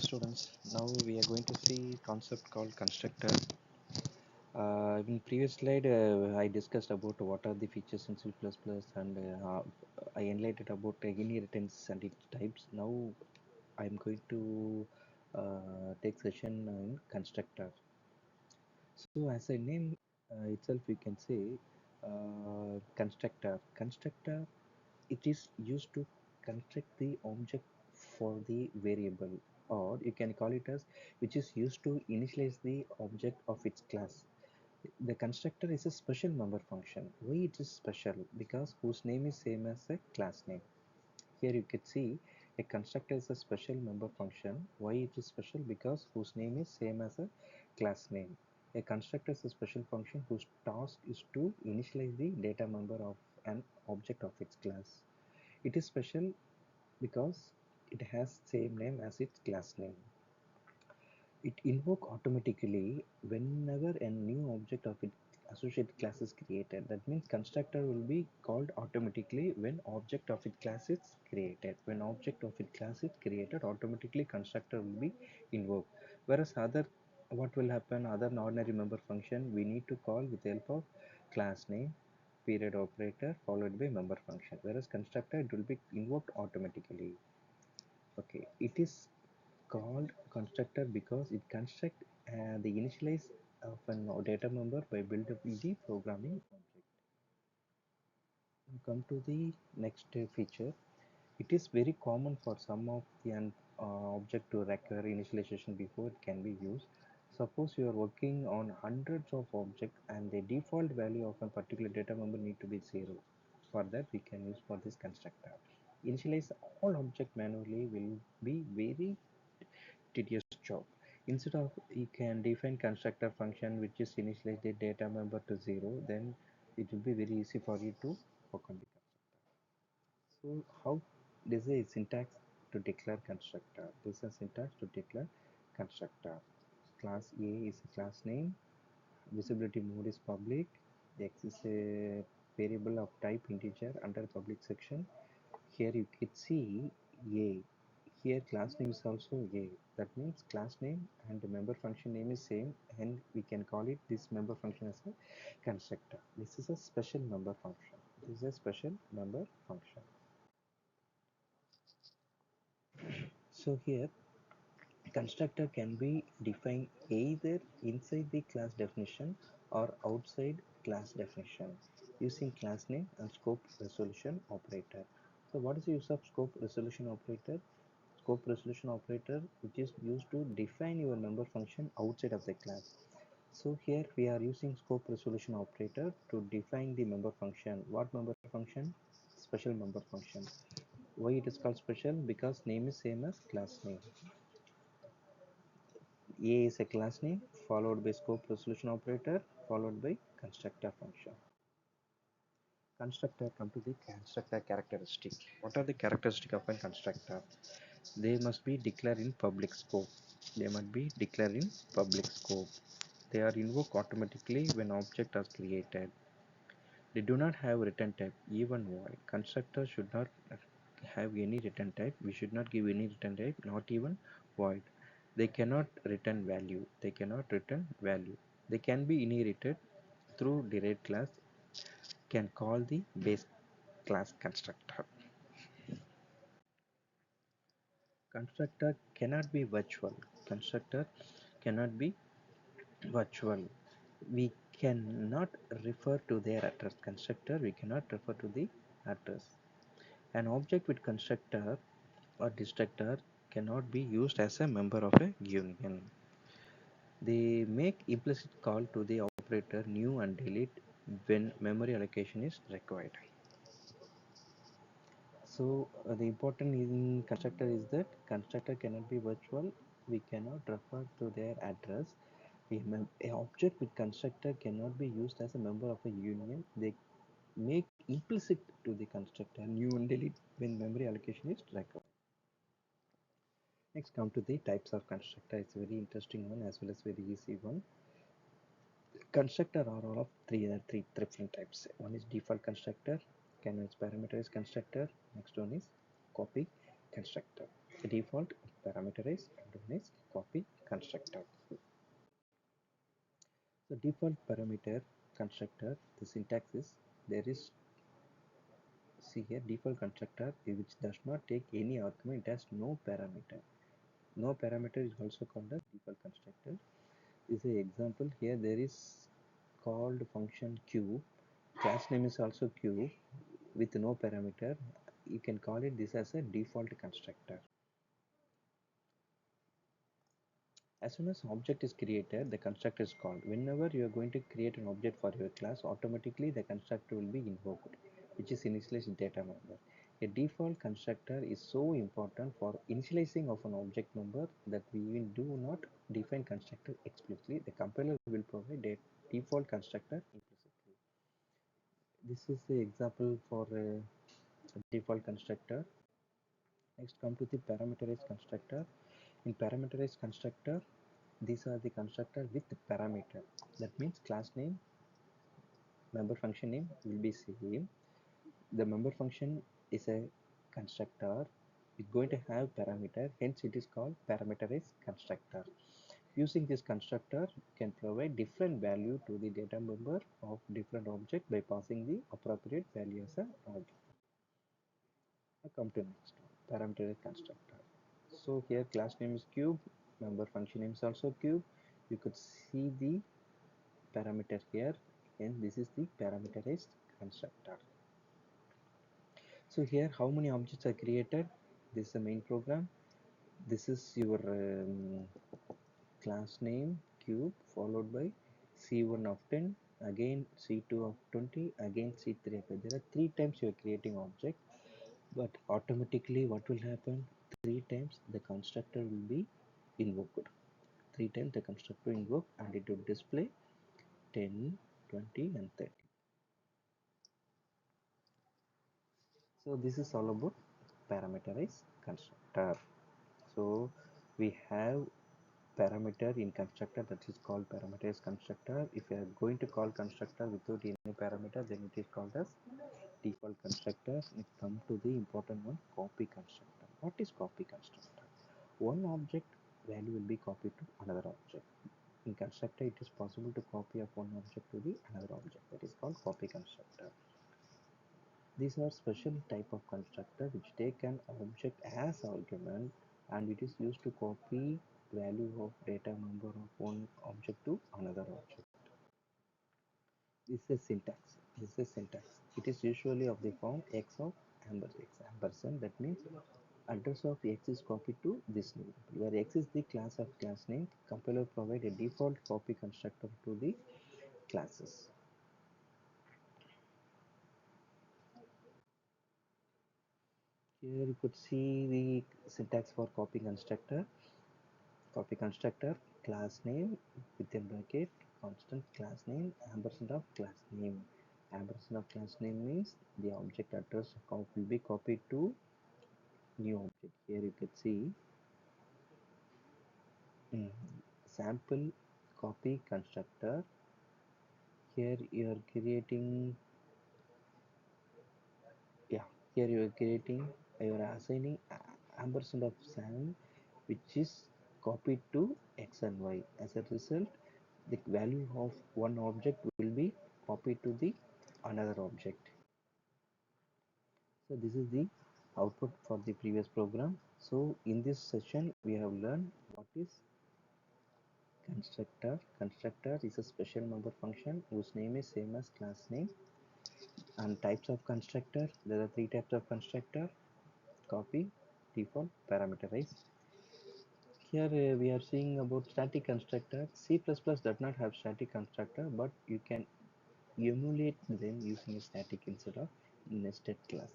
students. Now we are going to see concept called constructor. In previous slide, I discussed about what are the features in C++ and I enlightened about inheritance and its types. Now I'm going to take session in constructor. So as a name itself, we can say constructor. Constructor, it is used to construct the object for the variable, or you can call it as which is used to initialize the object of its class. The constructor is a special member function. Why it is special? Because whose name is same as a class name. Here you can see a constructor is a special member function. Why it is special? Because whose name is same as a class name. A constructor is a special function whose task is to initialize the data member of an object of its class. It is special because it has same name as its class name. It invoke automatically whenever a new object of its associated class is created. That means constructor will be called automatically when object of its class is created. When object of its class is created, automatically constructor will be invoked. Whereas what will happen, other ordinary member function, we need to call with the help of class name, period operator followed by member function. Whereas constructor, it will be invoked automatically. Okay, it is called constructor because it constructs the initialize of a data member by building the programming object. We come to the next feature. It is very common for some of the object to require initialization before it can be used. Suppose you are working on hundreds of objects and the default value of a particular data member need to be 0. For that we can use for this constructor. Initialize all object manually will be very tedious job. Instead of you can define constructor function which is initialize the data member to 0, then it will be very easy for you to work on the constructor. So how this is a syntax to declare constructor. This is a syntax to declare constructor. Class A is a class name. Visibility mode is public. X is a variable of type integer under public section. Here you can see A. Here class name is also A. That means class name and the member function name is same, and we can call it this member function as a constructor. This is a special member function. This is a special member function. So here constructor can be defined either inside the class definition or outside class definition using class name and scope resolution operator. So what is the use of scope resolution operator? Scope resolution operator which is used to define your member function outside of the class. So here we are using scope resolution operator to define the member function. What member function? Special member function. Why it is called special? Because name is same as class name. A is a class name followed by scope resolution operator followed by constructor function. Constructor, come to the constructor characteristic. What are the characteristic of a constructor? They must be declared in public scope. They must be declared in public scope. They are invoked automatically when object is created. They do not have return type, even void. Constructor should not have any return type. We should not give any return type, not even void. They cannot return value. They cannot return value. They can be inherited through derived class. Can call the base class constructor. Constructor cannot be virtual. Constructor cannot be virtual. We cannot refer to their address. Constructor, we cannot refer to the address. An object with constructor or destructor cannot be used as a member of a union. They make implicit call to the operator new and delete when memory allocation is required. So the important in constructor is that constructor cannot be virtual. We cannot refer to their address. A object with constructor cannot be used as a member of a union. They make implicit to the constructor new and delete when memory allocation is required. Next, come to the types of constructor. It's a very interesting one as well as very easy one. Constructor are all of three different types. One is default constructor, can use parameterized constructor. Next one is copy constructor. The default parameterize and one is copy constructor. So default parameter constructor, the syntax is there is, see here, default constructor which does not take any argument, it has no parameter. No parameter is also called as default constructor. This is an example. Here there is called function q, class name is also q with no parameter. You can call it this as a default constructor. As soon as object is created, the constructor is called. Whenever you are going to create an object for your class, automatically the constructor will be invoked, which is initialize data member. A default constructor is so important for initializing of an object member that we even do not define constructor explicitly. The compiler will provide a default constructor implicitly. This is the example for a default constructor. Next, come to the parameterized constructor. In parameterized constructor, these are the constructor with parameter. That means class name, member function name will be same. The member function is a constructor. It's going to have parameter, hence it is called parameterized constructor. Using this constructor, you can provide different value to the data member of different object by passing the appropriate value as a object. Now come to next one, parameterized constructor. So here class name is cube, member function name is also cube. You could see the parameter here, and this is the parameterized constructor. So here how many objects are created? This is the main program. This is your class name cube followed by c1 of 10, again c2 of 20, again c3 of 10. There are 3 times you are creating object, but automatically what will happen? 3 times the constructor will be invoked. 3 times the constructor invoke and it will display 10, 20 and 30. So this is all about parameterized constructor. So we have parameter in constructor, that is called parameterized constructor. If you are going to call constructor without any parameter, then it is called as default constructor. Let's come to the important one, copy constructor. What is copy constructor? One object value will be copied to another object. In constructor, it is possible to copy of one object to the another object. That is called copy constructor. These are special type of constructor which take an object as argument and it is used to copy value of data member of one object to another object. This is syntax. This is syntax. It is usually of the form x of ampersand. That means address of x is copied to this name. Where x is the class of class name, compiler provide a default copy constructor to the classes. Here you could see the syntax for copy constructor. Copy constructor, class name within bracket, constant class name, ampersand of class name. Ampersand of class name means the object address will be copied to new object. Here you can see mm, sample copy constructor. Here you are creating, yeah, here you are creating, you are assigning ampersand of sam which is copied to x and y. As a result, the value of one object will be copied to the another object. So this is the output for the previous program. So in this session we have learned what is constructor. Constructor is a special member function whose name is same as class name. And types of constructor, there are 3 types of constructor: copy, default, parameterized. Here we are seeing about static constructor. C++ does not have static constructor, but you can emulate them using a static instead of nested class.